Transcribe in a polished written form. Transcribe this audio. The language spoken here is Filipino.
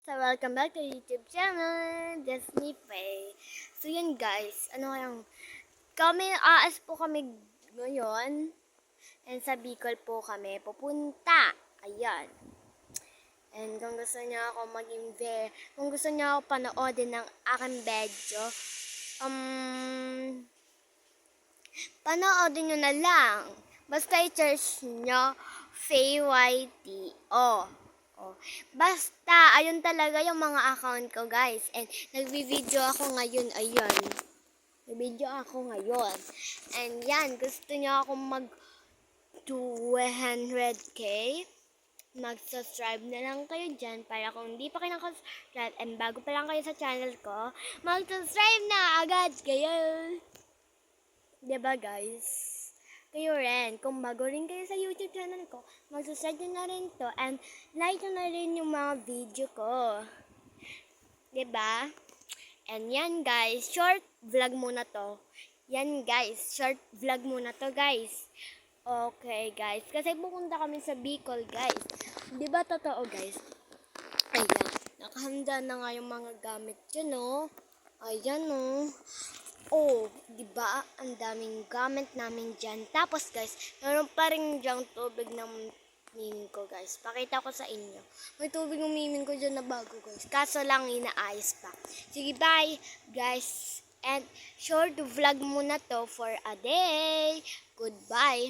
So, welcome back to YouTube channel, Destiny Faye. So, yun guys, aas po kami ngayon, and sa Bicol po kami pupunta. Ayan. And kung gusto niyo ako kung gusto niyo ako panoodin ng aking video, panoodin niyo na lang. Basta i-search niyo Faye YTO. Oh. Basta, ayun talaga yung mga account ko, guys. And, nagbi-video ako ngayon, ayun. Nag-video ako ngayon. And, yan, gusto niyo ako mag 200k? Mag-subscribe na lang kayo dyan para kung hindi pa kayo nakasubscribe and bago pa lang kayo sa channel ko, mag-subscribe na agad kayo. Diba, guys? Kayo rin, kung bago rin kayo sa YouTube channel ko, mag-subscribe na rin to and like na rin yung mga video ko. Diba? And yan guys, short vlog muna to. Yan guys, short vlog muna to guys. Okay guys, kasi pupunta kami sa Bicol guys. Diba totoo guys? Ayan, nakahanda na nga yung mga gamit dyan oh. Ayan oh. Oh, di ba? Ang daming gamit namin diyan. Tapos guys, meron pa rin diyang tubig ng mimin ko guys. Pakita ko sa inyo. May tubig ng mimin ko diyan na bago guys. Kaso lang inaayos pa. Sige, bye guys. And short vlog muna to for a day. Goodbye.